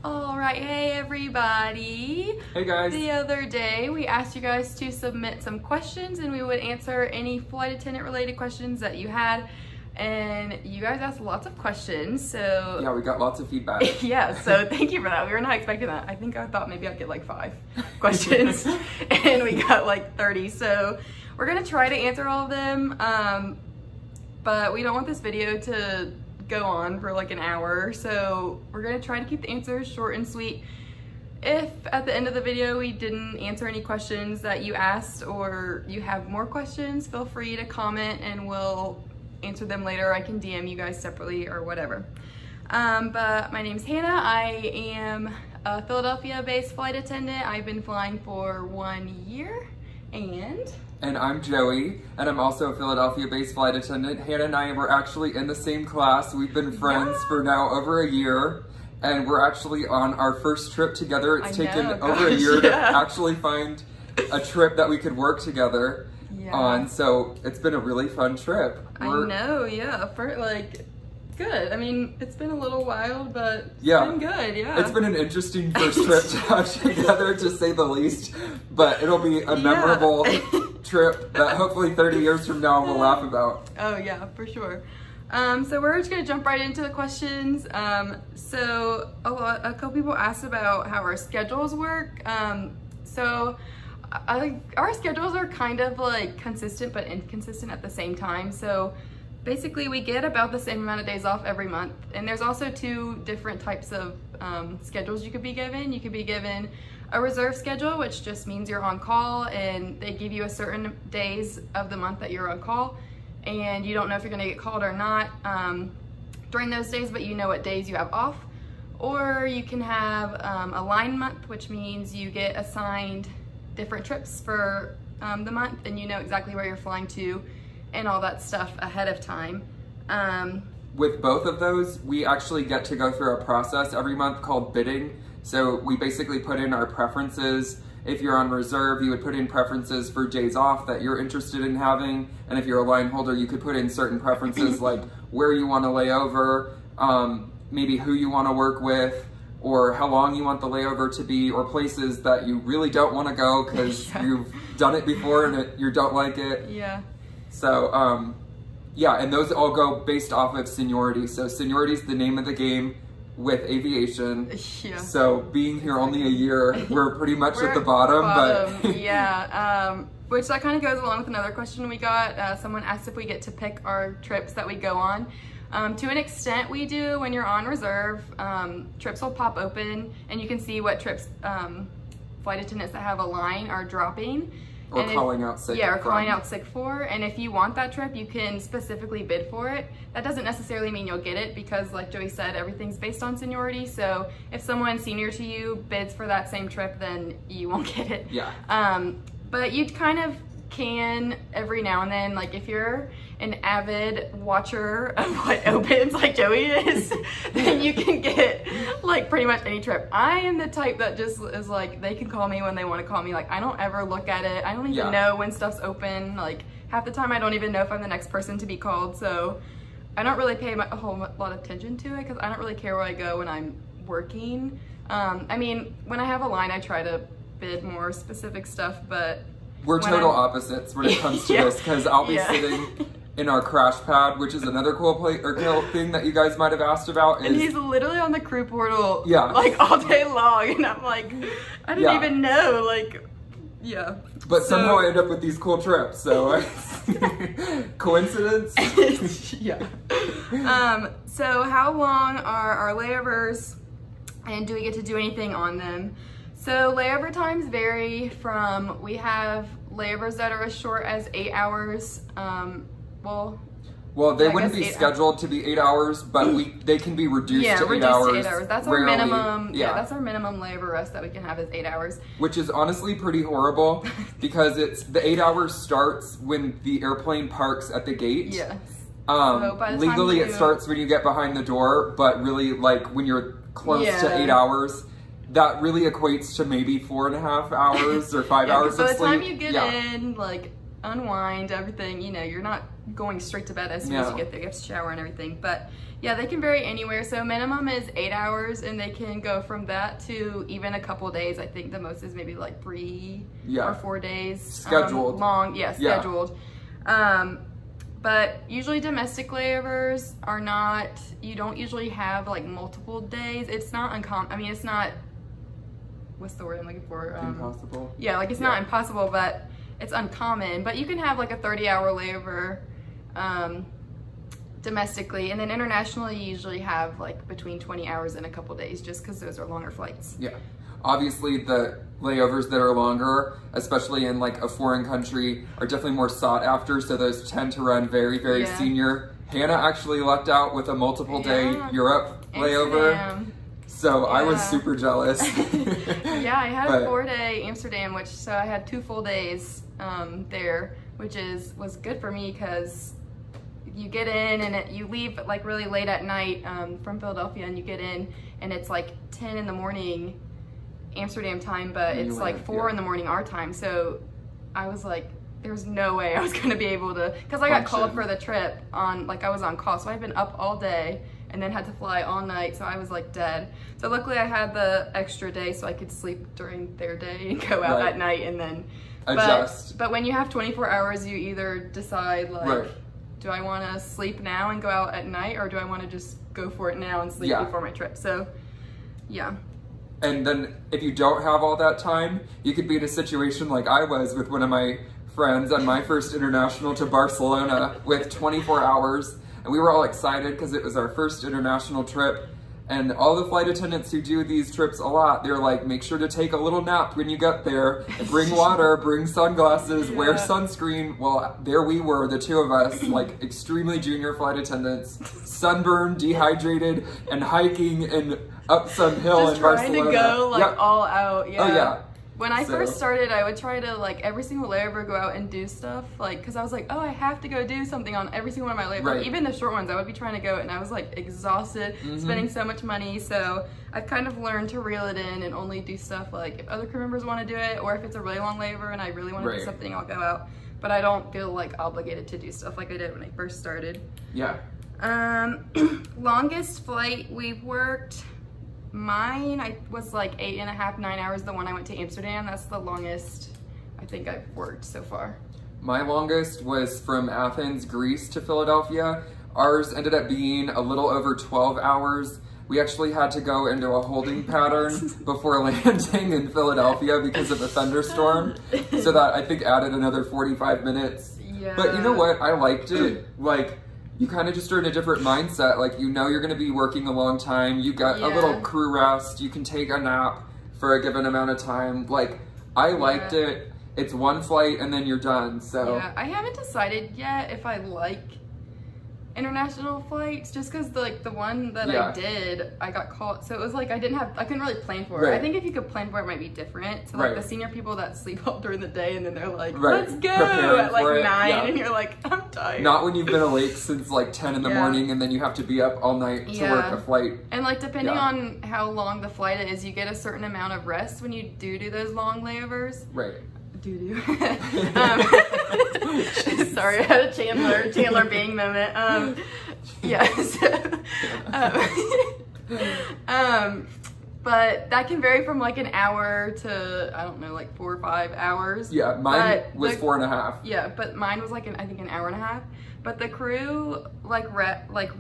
Alright, hey everybody. Hey guys. The other day we asked you guys to submit some questions and we would answer any flight attendant related questions that you had. And you guys asked lots of questions, so... Yeah, we got lots of feedback. Yeah, so thank you for that. We were not expecting that. I thought maybe I'd get like 5 questions and we got like 30. So we're gonna try to answer all of them, but we don't want this video to go on for like an hour, so we're gonna try to keep the answers short and sweet. If at the end of the video we didn't answer any questions that you asked, or you have more questions, feel free to comment and we'll answer them later. I can DM you guys separately or whatever. But my name's Hannah. I am a Philadelphia-based flight attendant. I've been flying for 1 year, and I'm Joey, and I'm also a Philadelphia-based flight attendant. Hannah and I were actually in the same class. We've been friends for now over a year, and we're actually on our first trip together. It's taken over a year to actually find a trip that we could work together on, so it's been a really fun trip. I know, yeah, for like, good. I mean, it's been a little wild, but it's been good, It's been an interesting first trip to have together, to say the least, but it'll be a memorable trip that hopefully 30 years from now we'll laugh about. Oh yeah, for sure. So we're just gonna jump right into the questions. So a couple people asked about how our schedules work. So our schedules are kind of like consistent but inconsistent at the same time. So basically we get about the same amount of days off every month, and there's also 2 different types of schedules you could be given. You could be given a reserve schedule, which just means you're on call and they give you a certain days of the month that you're on call, and you don't know if you're gonna get called or not during those days, but you know what days you have off. Or you can have a line month, which means you get assigned different trips for the month, and you know exactly where you're flying to and all that stuff ahead of time. With both of those, we actually get to go through a process every month called bidding. So we basically put in our preferences. If you're on reserve, you would put in preferences for days off that you're interested in having. And if you're a line holder, you could put in certain preferences like where you want to lay over, maybe who you want to work with, or how long you want the layover to be, or places that you really don't want to go because you've done it before and you don't like it. Yeah. So, yeah, and those all go based off of seniority. So seniority is the name of the game with aviation. Yeah. So being here only a year, we're pretty much at the bottom. But yeah, which that kind of goes along with another question we got. Someone asked if we get to pick our trips that we go on. To an extent we do. When you're on reserve, trips will pop open and you can see what trips flight attendants that have a line are dropping. Or calling out sick. Yeah, or calling out sick for. And if you want that trip, you can specifically bid for it. That doesn't necessarily mean you'll get it, because like Joey said, everything's based on seniority. So if someone senior to you bids for that same trip, then you won't get it. Yeah. But you kind of can every now and then, like if you're an avid watcher of what opens like Joey is, then you can get like pretty much any trip. I am the type that just is like, they can call me when they want to call me. Like I don't ever look at it. I don't even know when stuff's open. Like half the time I don't even know if I'm the next person to be called. So I don't really pay a whole lot of attention to it, because I don't really care where I go when I'm working. I mean, when I have a line, I try to bid more specific stuff, but we're total opposites when it comes to this, because I'll be sitting in our crash pad, which is another cool thing that you guys might have asked about. And he's literally on the crew portal like all day long, and I'm like, I didn't even know, like, But somehow I end up with these cool trips, so coincidence? So how long are our layovers, and do we get to do anything on them? So layover times vary from, we have layovers that are as short as 8 hours. Well, they wouldn't be scheduled to be 8 hours, but they can be reduced to 8 hours. To 8 hours. That's our minimum. Yeah, that's our minimum layover rest that we can have is 8 hours. Which is honestly pretty horrible, because the 8 hours starts when the airplane parks at the gate. Yes. So legally it starts when you get behind the door, but really like when you're close to 8 hours, that really equates to maybe 4.5 hours or 5 hours of sleep. By the time you get in, like unwind, everything, you know, you're not going straight to bed as soon as you get there. You have to shower and everything. But yeah, they can vary anywhere. So minimum is 8 hours, and they can go from that to even a couple days. I think the most is maybe like 3 or 4 days. Scheduled. Long, scheduled. But usually domestic layovers are not, you don't usually have like multiple days. It's not uncommon. I mean, it's not, what's the word I'm looking for? Impossible. Yeah, like it's not impossible, but it's uncommon. But you can have like a 30-hour layover domestically, and then internationally you usually have like between 20 hours and a couple days, just because those are longer flights. Yeah. Obviously the layovers that are longer, especially in like a foreign country, are definitely more sought after, so those tend to run very, very senior. Hannah actually lucked out with a multiple day Europe layover. So I was super jealous. Yeah, I had a 4-day Amsterdam, so I had 2 full days there, which was good for me because you get in and you leave like really late at night from Philadelphia, and you get in and it's like 10 in the morning Amsterdam time, but it's like 4 in the morning our time. So I was like, there's no way I was gonna be able to, because I got called for the trip on, like I was on call, so I've been up all day and then had to fly all night, so I was like dead. So luckily I had the extra day so I could sleep during their day and go out at night and then adjust. But when you have 24 hours, you either decide like, do I want to sleep now and go out at night, or do I want to just go for it now and sleep before my trip? So yeah. And then if you don't have all that time, you could be in a situation like I was with one of my friends on my first international to Barcelona with 24 hours. And we were all excited because it was our first international trip. And all the flight attendants who do these trips a lot, they're like, make sure to take a little nap when you get there, bring water, bring sunglasses, wear sunscreen. Well, there we were, the two of us, like extremely junior flight attendants, sunburned, dehydrated, and hiking and up some hill in Barcelona. Just trying to go like all out, Oh yeah. When I first started, I would try to like every single layover go out and do stuff, like, cause I was like, oh, I have to go do something on every single one of my layovers. Even the short ones, I would be trying to go, and I was like exhausted, spending so much money. So I've kind of learned to reel it in and only do stuff like if other crew members want to do it, or if it's a really long layover and I really want to do something, I'll go out. But I don't feel like obligated to do stuff like I did when I first started. Yeah. Longest flight we've worked. Mine, was like 8.5, 9 hours, the one I went to Amsterdam. That's the longest I think I've worked so far. My longest was from Athens, Greece to Philadelphia. Ours ended up being a little over 12 hours. We actually had to go into a holding pattern before landing in Philadelphia because of a thunderstorm. So that I think added another 45 minutes. Yeah. But you know what? I liked it. Like, you kind of just are in a different mindset. Like, you know you're going to be working a long time. You got a little crew rest. You can take a nap for a given amount of time. Like, I liked it. It's one flight and then you're done, so. Yeah, I haven't decided yet if I like international flights, just because like the one that I did, I got called, so it was like I couldn't really plan for it. I think if you could plan for it, it might be different. So like the senior people that sleep all during the day and then they're like, let's go at like 9 and you're like, I'm tired. Not when you've been awake since like 10 in the morning and then you have to be up all night to work a flight. And like depending on how long the flight is, you get a certain amount of rest when you do those long layovers. Right. Sorry, I had a Chandler Bing moment. But that can vary from like an hour to, I don't know, like 4 or 5 hours. Yeah, mine was 4.5. Yeah, but mine was like I think an hour and a half. But the crew like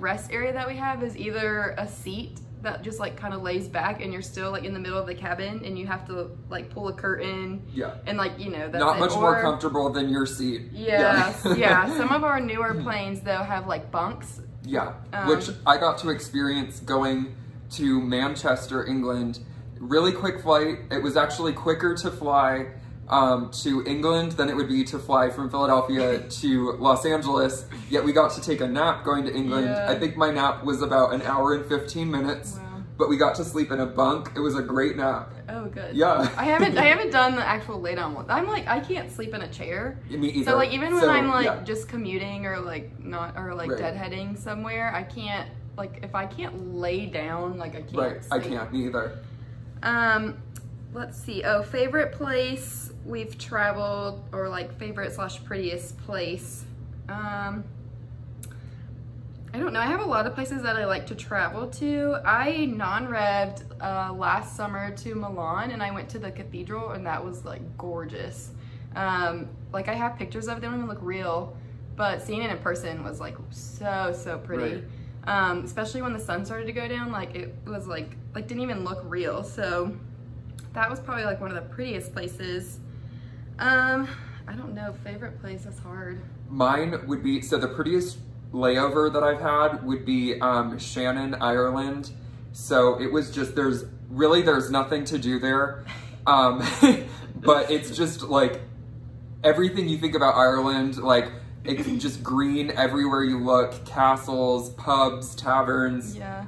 rest area that we have is either a seat that just like kind of lays back and you're still like in the middle of the cabin and you have to like pull a curtain. Yeah. And like, you know, that's not much more comfortable than your seat. Yeah. Some of our newer planes though have like bunks. Yeah. Which I got to experience going to Manchester, England. Really quick flight. It was actually quicker to fly to England than it would be to fly from Philadelphia to Los Angeles, yet we got to take a nap going to England. I think my nap was about an hour and 15 minutes, but we got to sleep in a bunk. It was a great nap. Oh, good. Yeah. I haven't done the actual lay down one. I'm like, I can't sleep in a chair. Me either. So like even when I'm like just commuting or like deadheading somewhere, I can't, like if I can't lay down, like I can't sleep. I can't either. let's see. Oh, favorite place we've traveled, or like favorite / prettiest place. I don't know. I have a lot of places that I like to travel to. I non-revved last summer to Milan, and I went to the cathedral, and that was like gorgeous. Like I have pictures of it, they don't even look real, but seeing it in person was like so pretty. Right. Especially when the sun started to go down, like it was like didn't even look real. So that was probably like one of the prettiest places. I don't know, favorite place, that's hard. Mine would be, so the prettiest layover that I've had would be Shannon, Ireland. So it was just, there's nothing to do there. But it's just like everything you think about Ireland, like it's just green everywhere you look, castles, pubs, taverns. Yeah.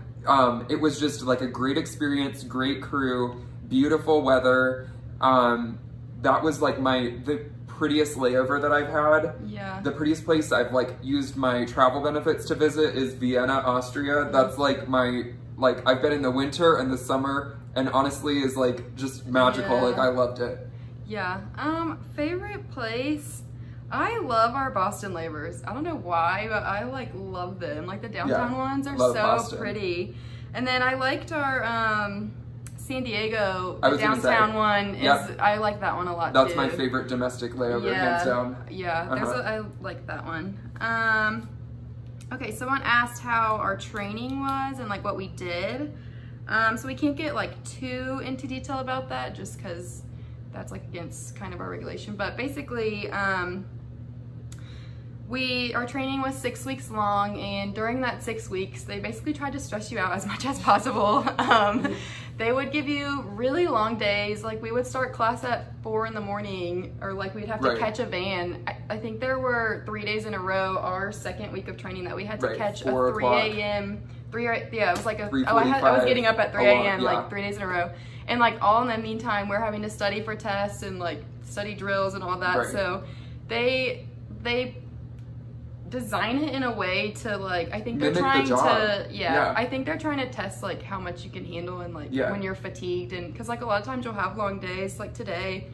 It was just like a great experience, great crew, beautiful weather. That was like the prettiest layover that I've had. Yeah. The prettiest place I've like used my travel benefits to visit is Vienna, Austria. That's like I've been in the winter and the summer, and honestly is like just magical. Yeah. Like I loved it. Yeah. Favorite place, I love our Boston layovers. I don't know why, but I like love them. Like the downtown ones are so Boston. Pretty. And then I liked our San Diego, I the was gonna downtown say, one is, yep. I like that one a lot That's too. my favorite domestic layover, hands down. Yeah, I like that one. Okay, someone asked how our training was and like what we did. So we can't get like too into detail about that just because that's like against kind of our regulation. But basically, our training was 6 weeks long, and during that 6 weeks, they basically tried to stress you out as much as possible. They would give you really long days. Like we would start class at 4 in the morning, or like we'd have to catch a van. I think there were 3 days in a row, our second week of training, that we had to catch a 3 a.m. Yeah, it was like a, I was getting up at 3 a.m. like 3 days in a row. And like all in the meantime, we're having to study for tests and like study drills and all that. Right. So they design it in a way to like, I think they're trying to, I think they're trying to test like how much you can handle and like when you're fatigued. And cause like a lot of times you'll have long days. Like today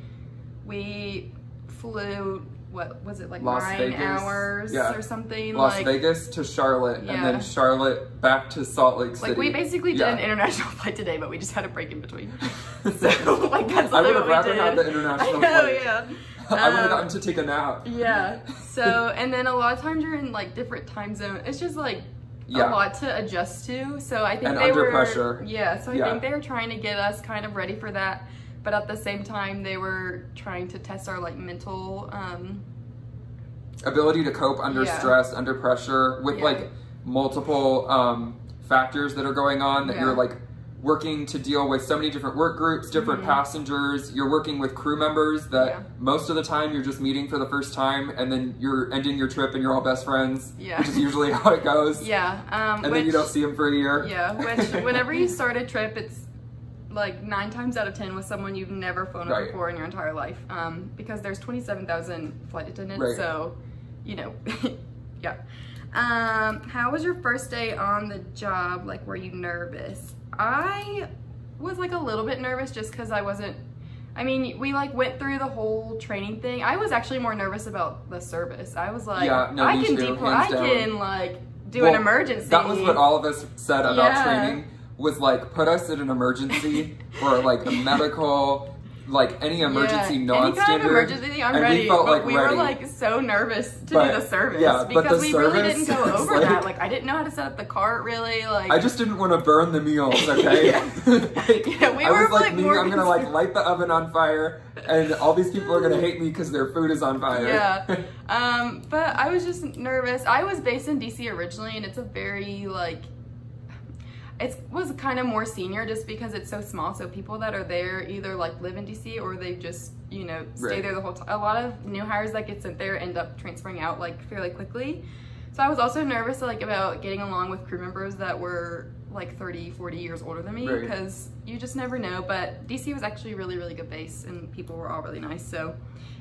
we flew, what was it, like Las 9 Vegas. hours or something. Las Vegas to Charlotte, and then Charlotte back to Salt Lake City. Like we basically did an international flight today, but we just had a break in between. So like that's I would what have we rather did. had the international I know, flight. I would have gotten to take a nap. Yeah. So, and then a lot of times you're in like different time zones. It's just like a lot to adjust to. So I think they were pressure. Yeah. So I think they were trying to get us kind of ready for that, but at the same time they were trying to test our like mental ability to cope under stress, under pressure, with like multiple factors that are going on, that you're like working to deal with so many different work groups, different passengers. You're working with crew members that most of the time you're just meeting for the first time, and then you're ending your trip and you're all best friends, which is usually how it goes. And then you don't see them for a year. Yeah, which whenever you start a trip, it's like 9 times out of 10 with someone you've never flown with before in your entire life, because there's 27,000 flight attendants, so you know. How was your first day on the job? Like, were you nervous? I was like a little bit nervous just because I wasn't, I mean, we like went through the whole training thing. I was actually more nervous about the service. I was like, I can like do an emergency. That was what all of us said about training, was like, put us in an emergency or like a medical, like any emergency non-standard. Any kind of emergency, I'm ready. We felt but like we were like so nervous to do the service because we really didn't go over that. Like I didn't know how to set up the cart really. Like I just didn't want to burn the meals. Okay. I was like I'm gonna like light the oven on fire, and all these people are gonna hate me because their food is on fire. But I was just nervous. I was based in DC originally, and it's a very like. It was kind of more senior just because it's so small. So people that are there either like live in DC or they just, you know, stay there the whole time. A lot of new hires that get sent there end up transferring out like fairly quickly. So I was also nervous like about getting along with crew members that were like 30, 40 years older than me because you just never know. But DC was actually a really, really good base, and people were all really nice. So,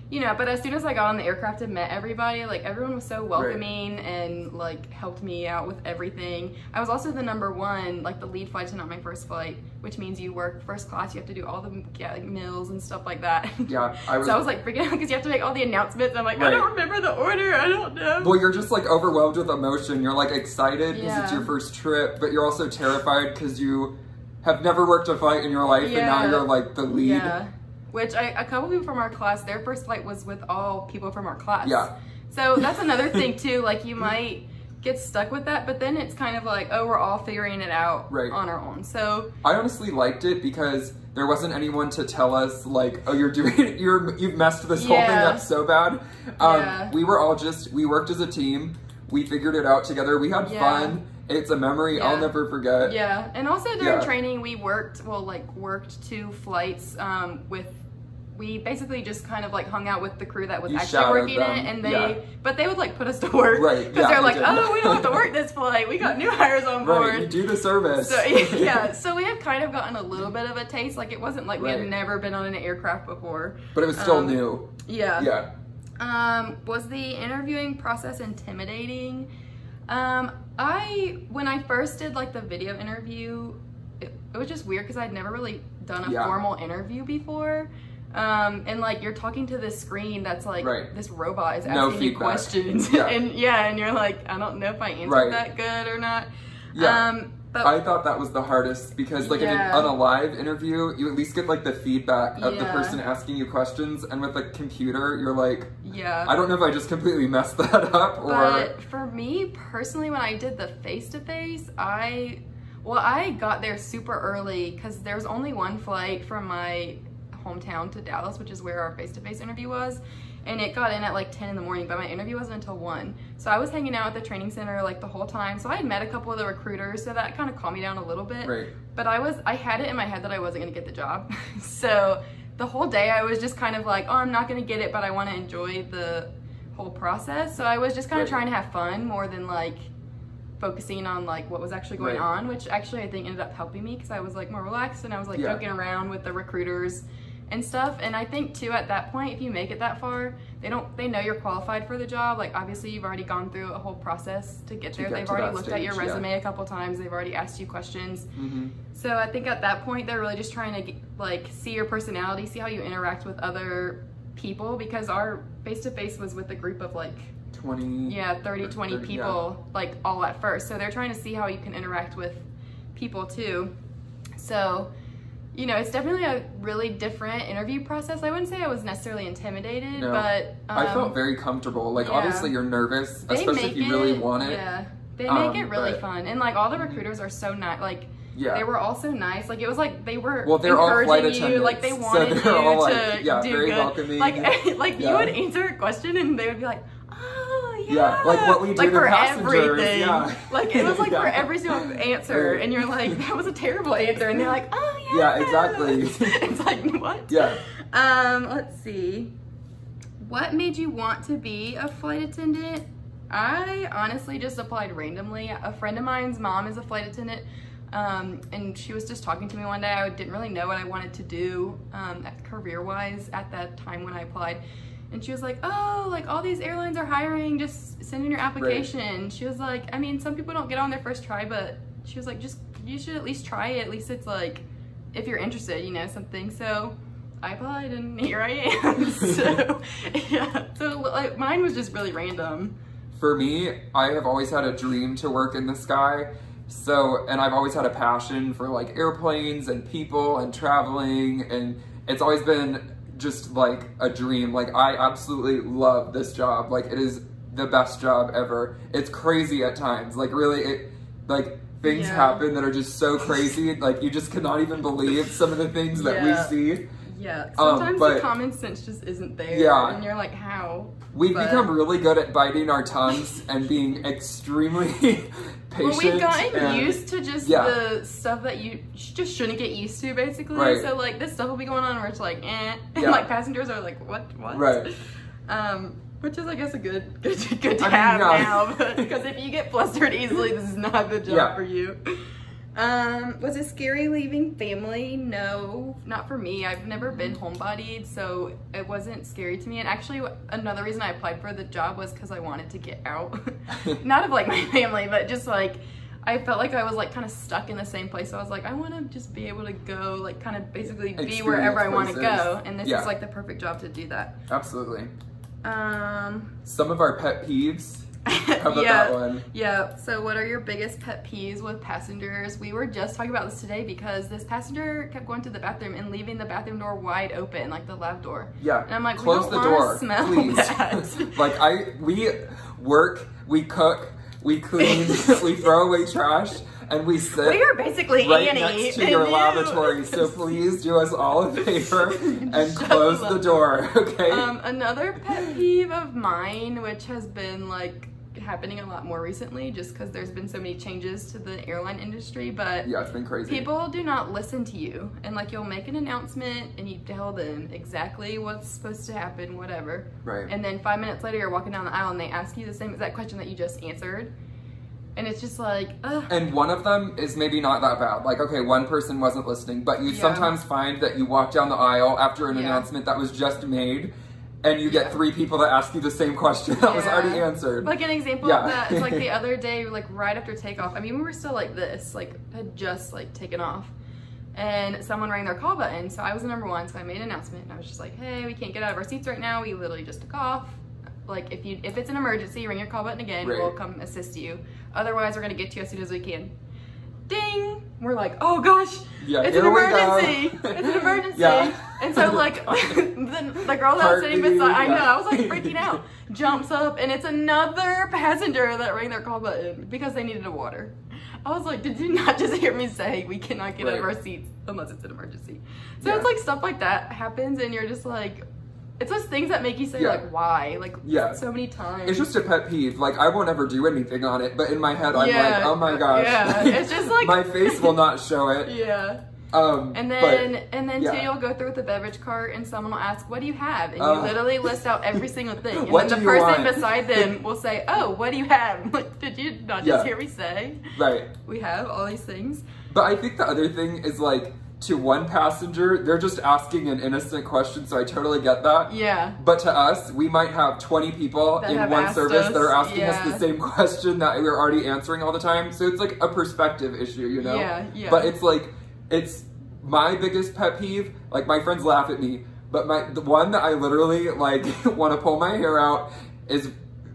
you know, but as soon as I got on the aircraft and met everybody, like everyone was so welcoming and like helped me out with everything. I was also the #1, like the lead flight attendant on my first flight, which means you work first class, you have to do all the like meals and stuff like that. Yeah, so I was like freaking out because you have to make all the announcements. I'm like, I don't remember the order, I don't know. Well, you're just like overwhelmed with emotion. You're like excited because it's your first trip, but you're also terrified because you have never worked a flight in your life, and now you're like the lead. Yeah. Which a couple people from our class, their first flight was with all people from our class. Yeah. So that's another thing too, like you might get stuck with that, but then it's kind of like, oh, we're all figuring it out on our own. So I honestly liked it because there wasn't anyone to tell us like, oh, you've messed this whole thing up so bad. We were all we worked as a team. We figured it out together. We had fun. It's a memory I'll never forget. Yeah, and also during training, we worked 2 flights we basically just kind of like hung out with the crew that was actually working it, and but they would like put us to work, because they're like, oh, we don't have to work this flight, we got new hires on board. You do the service. So so we had kind of gotten a little bit of a taste. Like it wasn't like we had never been on an aircraft before, but it was still new. Was the interviewing process intimidating? When I first did like the video interview, it was just weird because I'd never really done a formal interview before. And like you're talking to this screen that's like this robot is asking you questions, and you're like, I don't know if I answered that good or not. But I thought that was the hardest because like on a live interview, you at least get like the feedback of the person asking you questions, and with the computer, you're like, I don't know if I just completely messed that up or. But for me personally, when I did the face-to-face, I got there super early because there's only one flight from my hometown to Dallas, which is where our face-to-face interview was, and it got in at like 10 in the morning, but my interview wasn't until 1. So I was hanging out at the training center like the whole time. So I had met a couple of the recruiters, so that kind of calmed me down a little bit. But I had it in my head that I wasn't gonna get the job. So the whole day I was just kind of like, oh, I'm not gonna get it, but I want to enjoy the whole process. So I was just kind of trying to have fun more than like focusing on like what was actually going on, which actually I think ended up helping me because I was like more relaxed, and I was like joking around with the recruiters and stuff. And I think too, at that point, if you make it that far, they know you're qualified for the job. Like obviously you've already gone through a whole process to get there. They've already looked at your resume a couple times. They've already asked you questions. So I think at that point, they're really just trying to like see your personality, see how you interact with other people, because our face-to-face was with a group of like 30 people, like all at first. So they're trying to see how you can interact with people too. So, you know, it's definitely a really different interview process. I wouldn't say I was necessarily intimidated, but I felt very comfortable. Like obviously you're nervous, especially if you really want it. They make it really fun, and like all the recruiters are so nice. Like they were all so nice. Like it was like they were they're all flight attendants, you, like they wanted you to do very good. Welcoming. Like you would answer a question and they would be like, like what we do like to for passengers. Everything. Like it was like for every single answer, and you're like, that was a terrible answer, and they're like, oh exactly. It's like, what? Let's see. What made you want to be a flight attendant? I honestly just applied randomly. A friend of mine's mom is a flight attendant, and she was just talking to me one day. I didn't really know what I wanted to do career-wise at that time when I applied. And she was like, oh, like all these airlines are hiring, just send in your application. She was like, I mean, some people don't get on their first try, but she was like, you should at least try it. At least it's like, if you're interested, you know, something. So I applied and here I am. So like, mine was just really random. For me, I have always had a dream to work in the sky. So, and I've always had a passion for like airplanes and people and traveling, and it's always been just like a dream. Like I absolutely love this job. Like it is the best job ever. It's crazy at times. Like really, things happen that are just so crazy. Like you just cannot even believe some of the things that we see. Sometimes the common sense just isn't there. And you're like, how? We've become really good at biting our tongues and being extremely patient. Well, we've gotten used to just the stuff that you just shouldn't get used to, basically. So like this stuff will be going on where it's like, and like passengers are like, what? Which is, I guess, a good to have now, because if you get flustered easily, this is not the job for you. Was it scary leaving family? No, not for me. I've never been homebodied, so it wasn't scary to me. And actually, another reason I applied for the job was because I wanted to get out. Not of like my family, but just like, I felt like I was like kind of stuck in the same place. So I was like, I want to just be able to go, like kind of basically be wherever I want to go. And this is like the perfect job to do that. Absolutely. Some of our pet peeves. How about that one? Yeah. So what are your biggest pet peeves with passengers? We were just talking about this today because this passenger kept going to the bathroom and leaving the bathroom door wide open, like the lab door. Yeah. And I'm like, close the door, smell please. that. Like we work, we cook, we clean, we throw away trash, and we sit. We are basically right Annie next to your lavatory. So please do us all a favor and close the door. Okay. Another pet peeve of mine, which has been like happening a lot more recently just because there's been so many changes to the airline industry, but yeah, it's been crazy. People do not listen to you, and like you'll make an announcement and you tell them exactly what's supposed to happen, whatever, right, and then 5 minutes later you're walking down the aisle and they ask you the same exact question that you just answered, and it's just like, ugh. And one of them is maybe not that bad, like, okay, one person wasn't listening, but you sometimes find that you walk down the aisle after an announcement that was just made, and you get 3 people that ask you the same question that was already answered. Like an example of that is like the other day, like right after takeoff. I mean, we were still like this, like had just like taken off, and someone rang their call button. So I was the number 1, so I made an announcement, and I was just like, hey, we can't get out of our seats right now. We literally just took off. Like if it's an emergency, ring your call button again. We'll come assist you. Otherwise, we're gonna get to you as soon as we can. Ding! We're like, oh gosh, it's an emergency. It's an emergency. And so like the girl that was sitting beside, I know, I was like freaking out, jumps up, and it's another passenger that rang their call button because they needed a water. I was like, did you not just hear me say we cannot get out of our seats unless it's an emergency? So it's like stuff like that happens, and you're just like, it's those things that make you say like, why? Like so many times. It's just a pet peeve. Like I won't ever do anything on it, but in my head I'm like, oh my gosh. Yeah, it's just like my face will not show it. Yeah. And then too, you'll go through with the beverage cart and someone will ask, what do you have? And you literally list out every single thing. And then the person beside them will say, oh, what do you have? Like, did you not just hear me say? Right. We have all these things. But I think the other thing is like, to one passenger, they're just asking an innocent question, so I totally get that. Yeah. But to us, we might have 20 people in one service that are asking us the same question that we're already answering all the time. So it's like a perspective issue, you know? Yeah. But it's like, it's my biggest pet peeve. Like my friends laugh at me, but the one that I literally like want to pull my hair out is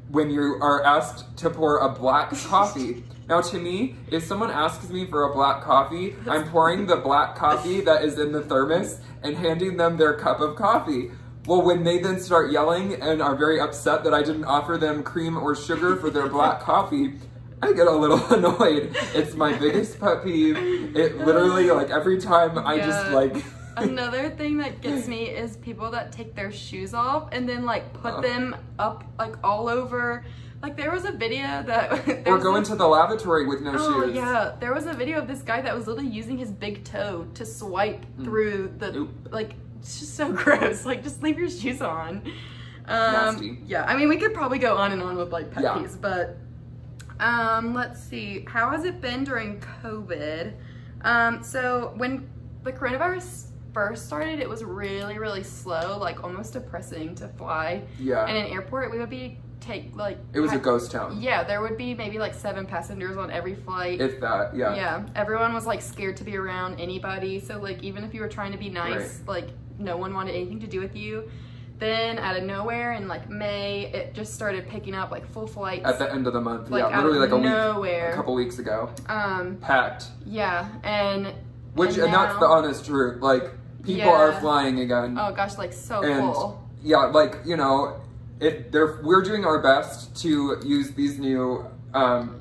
when you are asked to pour a black coffee. Now to me, if someone asks me for a black coffee, I'm pouring the black coffee that is in the thermos and handing them their cup of coffee. Well, when they then start yelling and are very upset that I didn't offer them cream or sugar for their black coffee, I get a little annoyed. It's my biggest pet peeve. It literally, like every time I just like... Another thing that gets me is people that take their shoes off and then like put them up like all over. Like there was a video that... or go into the lavatory with no shoes. Oh yeah, there was a video of this guy that was literally using his big toe to swipe through the... Like, it's just so gross. Like, just leave your shoes on. Nasty. Yeah, I mean, we could probably go on and on with like pet peeves, but... let's see. How has it been during COVID? So when the coronavirus first started, it was really, really slow, like almost depressing to fly. Yeah. In an airport, we would be it was a ghost town. Yeah, there would be maybe like 7 passengers on every flight. If that, yeah. Yeah, everyone was like scared to be around anybody. So like even if you were trying to be nice, like no one wanted anything to do with you. Then out of nowhere in like May, it just started picking up like full flights. At the end of the month, like, literally like a couple weeks ago. Packed. Yeah, and that's the honest truth. Like people are flying again. Oh gosh, like so full. Yeah, like you know, we're doing our best to use these new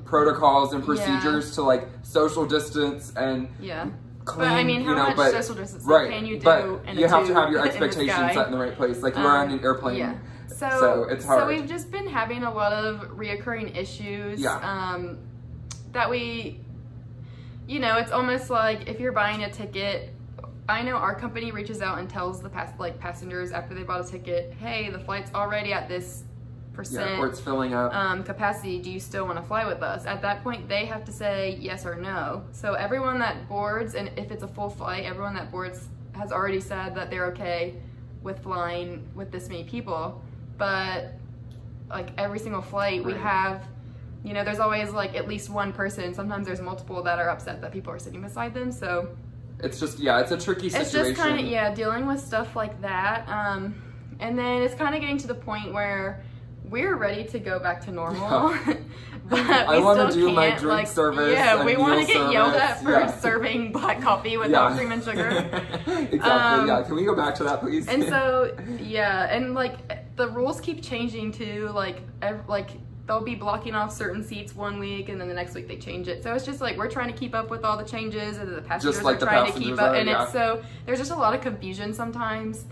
protocols and procedures to like social distance and clean. But I mean, how much social distance can you do? But you have to have your expectations set in the right place. Like you're on an airplane. Yeah. So it's hard. So we've just been having a lot of reoccurring issues. That we, you know, it's almost like if you're buying a ticket. I know our company reaches out and tells the passengers after they bought a ticket, hey, the flight's already at this port's filling up. Capacity, do you still want to fly with us? At that point, they have to say yes or no. So everyone that boards, and if it's a full flight, everyone that boards has already said that they're okay with flying with this many people. But like every single flight, we have, you know, there's always like at least one person. Sometimes there's multiple that are upset that people are sitting beside them. So it's just, it's a tricky situation. It's just kind of, dealing with stuff like that. And then it's kind of getting to the point where we're ready to go back to normal. But I want to do my drink service. Yeah, we want to get service. yelled at for serving black coffee without cream and sugar. Exactly, Can we go back to that, please? And so, and like the rules keep changing too. Like they'll be blocking off certain seats one week and then the next week they change it. So it's just like we're trying to keep up with all the changes and the passengers just like are trying to keep up. And it's so there's just a lot of confusion sometimes.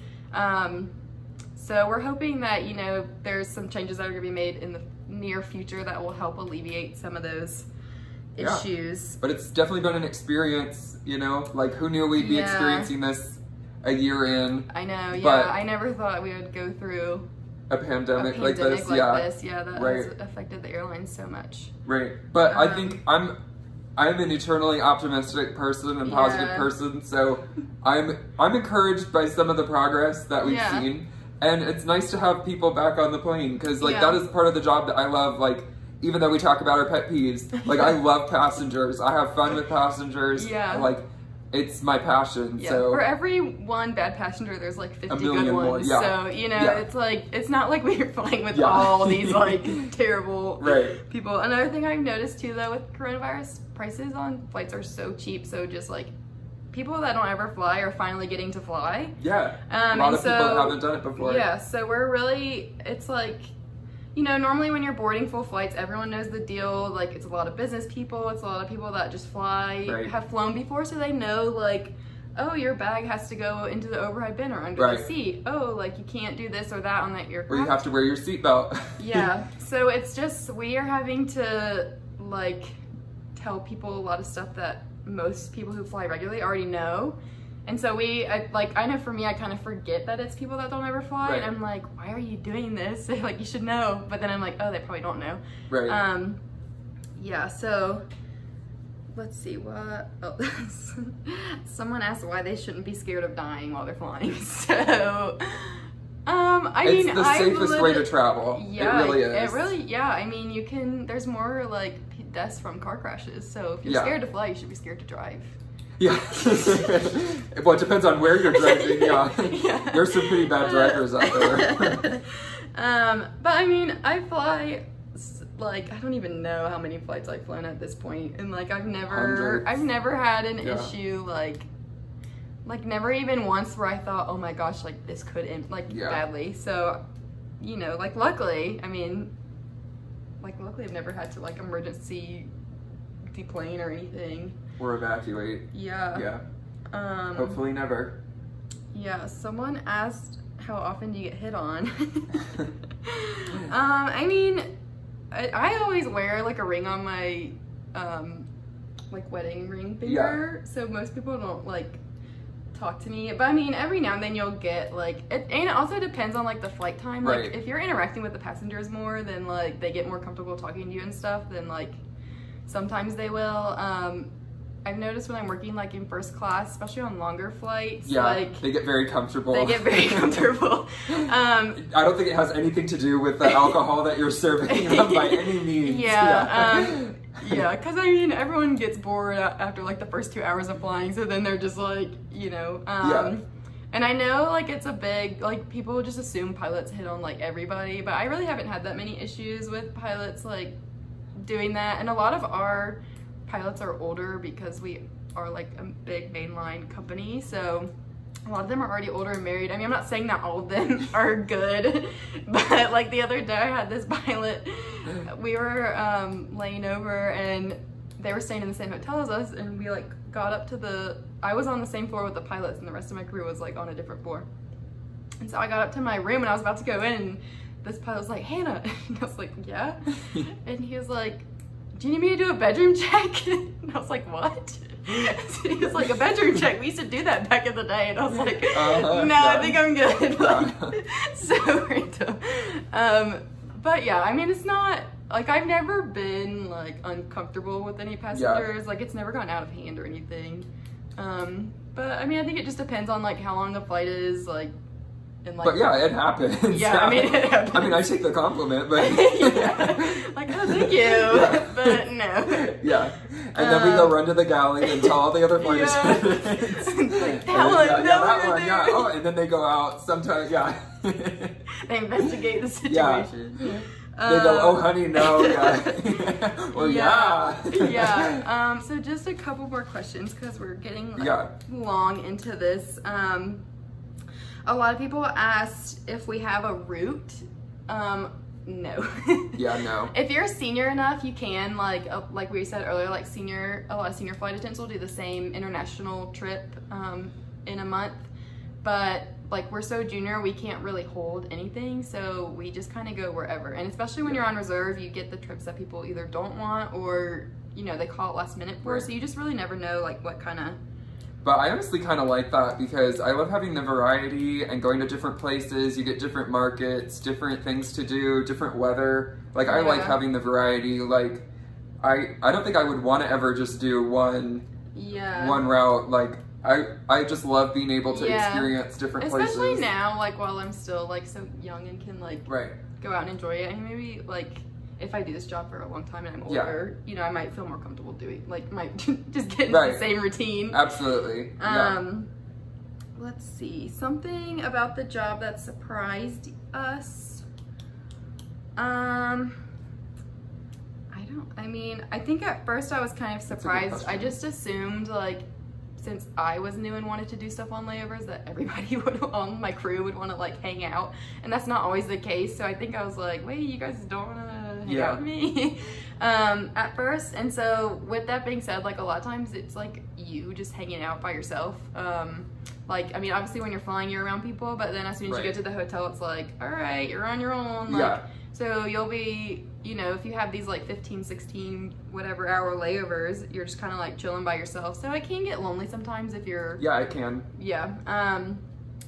So we're hoping that, you know, there's some changes that are going to be made in the near future that will help alleviate some of those issues. But it's definitely been an experience, you know, like who knew we'd be experiencing this a year in. I know, but I never thought we would go through a pandemic like this. That has affected the airlines so much. Right. But I think I'm an eternally optimistic person and positive person, so I'm encouraged by some of the progress that we've seen. And it's nice to have people back on the plane because, like, that is part of the job that I love. Like, even though we talk about our pet peeves, like, I love passengers. I have fun with passengers. Yeah. Like, it's my passion. Yeah. So for every one bad passenger, there's like 50 good ones. More. Yeah. So, you know, it's like, it's not like we're flying with all these, like, terrible people. Another thing I've noticed, too, though, with coronavirus, prices on flights are so cheap. So just, like, people that don't ever fly are finally getting to fly. Yeah, a lot of people haven't done it before. Yeah, so we're really, it's like, you know, normally when you're boarding full flights, everyone knows the deal. Like, it's a lot of business people. It's a lot of people that just fly, have flown before, so they know, like, oh, your bag has to go into the overhead bin or under the seat. Oh, like, you can't do this or that on that aircraft. Or you have to wear your seatbelt. So it's just, we are having to, like, tell people a lot of stuff that most people who fly regularly already know. And so I know for me, I kind of forget that it's people that don't ever fly. And I'm like, why are you doing this? Like, you should know. But then I'm like, oh, they probably don't know. So let's see what, someone asked why they shouldn't be scared of dying while they're flying. So, it's the safest way to travel. Yeah, it really is. It really, I mean, there's more like deaths from car crashes. So if you're scared to fly, you should be scared to drive. Yeah. Well, it depends on where you're driving. There's some pretty bad drivers out there. But I mean, I fly, like, I don't even know how many flights I've flown at this point. And like, I've never had an issue, like never even once where I thought, oh my gosh, like this could end badly. So, you know, like luckily, I mean, luckily I've never had to like emergency deplane or anything. Or evacuate. Hopefully never. Someone asked, how often do you get hit on? I mean, I always wear like a ring on my like wedding ring finger, so most people don't like talk to me. But I mean, every now and then you'll get like and it also depends on like the flight time. Like if you're interacting with the passengers more, then like they get more comfortable talking to you and stuff, then like sometimes they will. I've noticed when I'm working like in first class, especially on longer flights, like they get very comfortable. I don't think it has anything to do with the alcohol that you're serving them by any means. Because I mean, everyone gets bored after like the first 2 hours of flying, so then they're just like, you know, and I know like it's a big, like people just assume pilots hit on like everybody, but I really haven't had that many issues with pilots like doing that. And a lot of our pilots are older because we are like a big mainline company, so a lot of them are already older and married. I mean, I'm not saying that all of them are good, but like the other day I had this pilot, we were laying over and they were staying in the same hotel as us, and we like got up to I was on the same floor with the pilots and the rest of my crew was like on a different floor. And so I got up to my room and I was about to go in, and this pilot was like, Hannah, and I was like, yeah. And he was like, do you need me to do a bedroom check? And I was like, what? So he was like, a bedroom check? We used to do that back in the day. And I was like, no, I think I'm good. Like, so random. But yeah, I mean, it's not, like, I've never been, like, uncomfortable with any passengers. Like, it's never gone out of hand or anything. But, I mean, I think it just depends on, like, how long the flight is, like, and, like... But, yeah, it happens. Yeah, I mean, it happens. I mean, I take the compliment, but... Yeah. Like, oh, thank you. Yeah. But, no. Yeah. And then we go run to the galley and tell all the other flight attendants. Like, that one. Yeah. Oh, and then they go out sometimes, yeah. They investigate the situation. Yeah. They go, oh, honey, no, yeah. Or, yeah. So just a couple more questions because we're getting like, long into this. A lot of people asked if we have a route. No. Yeah, no. If you're senior enough, you can, like we said earlier, like a lot of senior flight attendants will do the same international trip in a month. But like we're so junior, we can't really hold anything, so we just kind of go wherever. And especially when you're on reserve, you get the trips that people either don't want or, you know, they call it last minute for, right. So you just really never know like what kind of... But I honestly kind of like that because I love having the variety and going to different places. You get different markets, different things to do, different weather. Like I like having the variety. Like I don't think I would want to ever just do one route. Like I just love being able to experience different places. Especially now, like while I'm still like so young and can like go out and enjoy it. And maybe like if I do this job for a long time and I'm older, you know, I might feel more comfortable doing, like, might just get into the same routine. Absolutely. Let's see. Something about the job that surprised us. I think at first I was kind of surprised. I just assumed, like, since I was new and wanted to do stuff on layovers, that everybody on my crew would want to, like, hang out. And that's not always the case. So I think I was like, wait, you guys don't want to hang out with me at first. And so with that being said, like a lot of times it's like you just hanging out by yourself. Like, I mean, obviously when you're flying, you're around people, but then as soon as you get to the hotel, it's like, all right, you're on your own. Like, so you'll be, you know, if you have these like 15, 16, whatever hour layovers, you're just kind of like chilling by yourself. So it can get lonely sometimes if you're... Yeah, it can. Yeah.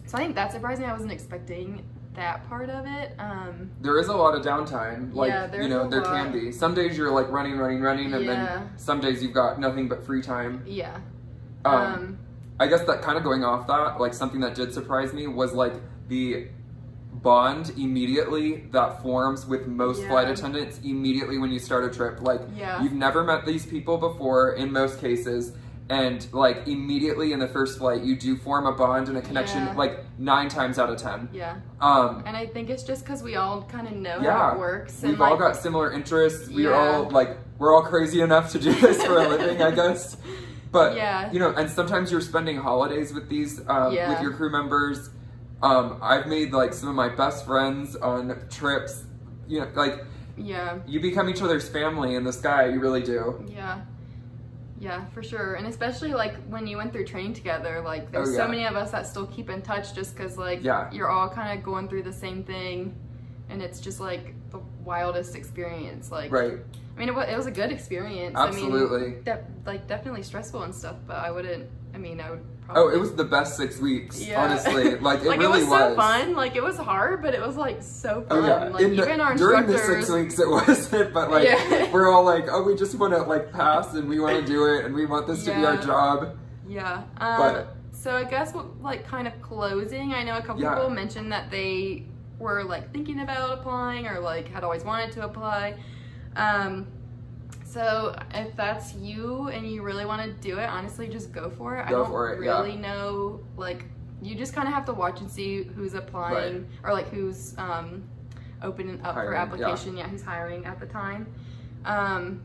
So I think that's surprising. I wasn't expecting that part of it. There is a lot of downtime. Like, you know, there can be. Some days you're like running, and then some days you've got nothing but free time. Yeah. I guess that kind of going off that, like something that did surprise me was like the bond immediately that forms with most flight attendants immediately when you start a trip. Like, you've never met these people before in most cases. And like immediately in the first flight, you do form a bond and a connection, like 9 times out of 10. Yeah. And I think it's just because we all kind of know how it works. We've all got similar interests. We're all like, we're all crazy enough to do this for a living, I guess. But you know, and sometimes you're spending holidays with these, with your crew members. I've made like some of my best friends on trips. You know, like you become each other's family in the sky. You really do. Yeah. Yeah, for sure. And especially like when you went through training together, like there's so many of us that still keep in touch just because like you're all kind of going through the same thing, and it's just like the wildest experience. Like, I mean, it was a good experience. Absolutely. I mean, like definitely stressful and stuff, but I would probably... Oh, it was the best 6 weeks, honestly. Like, it really was. It was so fun. Like, it was hard, but it was, like, so fun. Oh, yeah. Like, even our during instructors... the 6 weeks, it wasn't, but, like, we're all like, oh, we just want to, like, pass, and we want to do it, and we want this to be our job. Yeah. So I guess, like, kind of closing, I know a couple people mentioned that they were, like, thinking about applying or, like, had always wanted to apply. So if that's you and you really want to do it, honestly, just go for it. I don't really know, like, you just kind of have to watch and see who's applying or like who's opening up for application. Yeah, who's hiring at the time.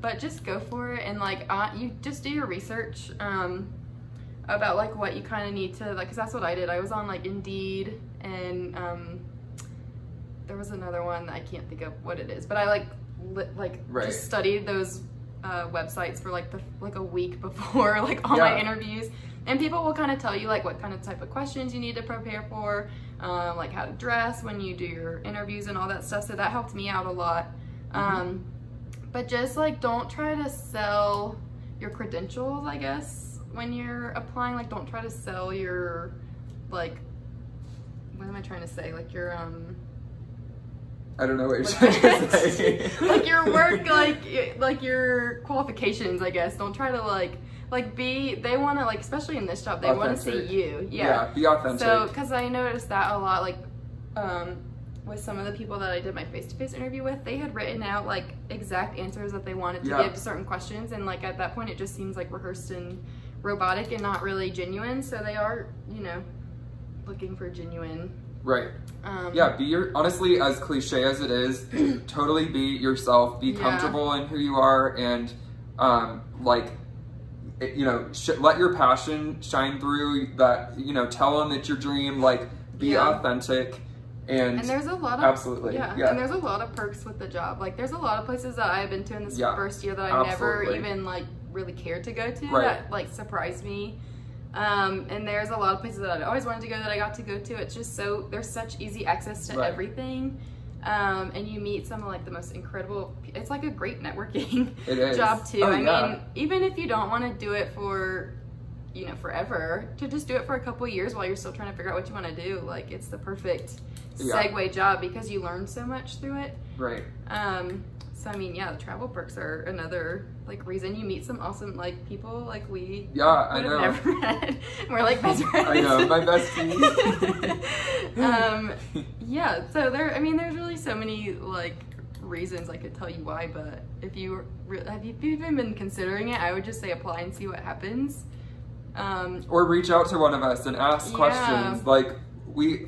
But just go for it, and like you just do your research about like what you kind of need to, like, because that's what I did. I was on like Indeed, and there was another one that I can't think of what it is, but I just studied those websites for like a week before like all my interviews, and people will kind of tell you like what kind of type of questions you need to prepare for, like how to dress when you do your interviews and all that stuff. So that helped me out a lot. But just like don't try to sell your credentials, I guess, when you're applying. Like don't try to sell your, like, what am I trying to say, like your I don't know what you're trying to say. Like your work, like your qualifications, I guess. Don't try to they want to, like, especially in this job, they want to see you. Yeah, be authentic. So, because I noticed that a lot, like, with some of the people that I did my face-to-face interview with, they had written out, like, exact answers that they wanted to give to certain questions, and, like, at that point, it just seems, like, rehearsed and robotic and not really genuine, so they are, you know, looking for genuine. Right. Yeah, honestly, as cliche as it is, totally be yourself, be comfortable in who you are, and, like, you know, let your passion shine through, that, you know, tell them it's your dream, like, be authentic. And there's a lot of, absolutely, and there's a lot of perks with the job. Like, there's a lot of places that I've been to in this first year that I never even, like, really cared to go to, that, like, surprised me. And there's a lot of places that I've always wanted to go that I got to go to. It's just so, there's such easy access to everything. And you meet some of, like, the most incredible, it's like a great networking job too. I mean, even if you don't want to do it for, you know, forever, to just do it for a couple of years while you're still trying to figure out what you want to do, like, it's the perfect segue job because you learn so much through it. Right. So I mean, yeah, the travel perks are another, like, reason you meet some awesome, like, people like we I know. never met. We're like best friends. I know, my bestie. Yeah, so I mean, there's really so many, like, reasons I could tell you why, but if you have you even been considering it, I would just say apply and see what happens. Or reach out to one of us and ask questions. Like,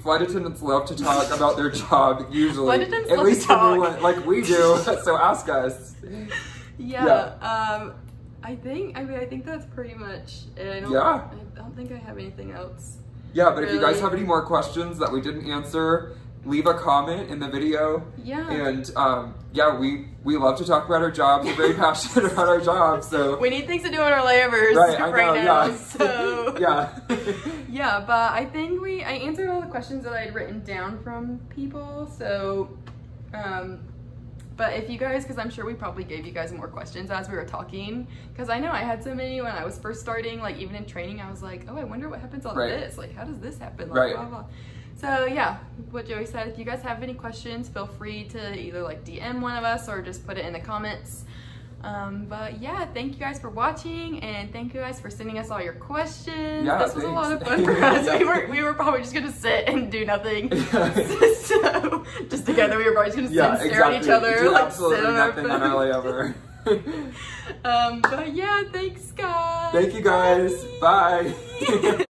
flight attendants love to talk about their job, usually. Flight attendants at love least to talk. everyone, like we do, so ask us. I think that's pretty much it. I don't think I have anything else. Yeah, but if you guys have any more questions that we didn't answer, leave a comment in the video. Yeah. And we love to talk about our jobs. We're very passionate about our jobs, so we need things to do on our layovers now. So yeah, but I think I answered all the questions that I had written down from people. So but if you guys, because I'm sure we probably gave you guys more questions as we were talking, because I know I had so many when I was first starting, like, even in training, I was like, oh, I wonder what happens on this, like, how does this happen, like, blah blah. So yeah, what Joey said, if you guys have any questions, feel free to either, like, DM one of us or just put it in the comments. But yeah, thank you guys for watching, and thank you guys for sending us all your questions. This was a lot of fun for us. We were probably just gonna sit and do nothing. So just together, we were probably just gonna sit and stare at each other, do like, absolutely sit on our nothing on our layover. But yeah, thanks guys. Thank you guys. Bye.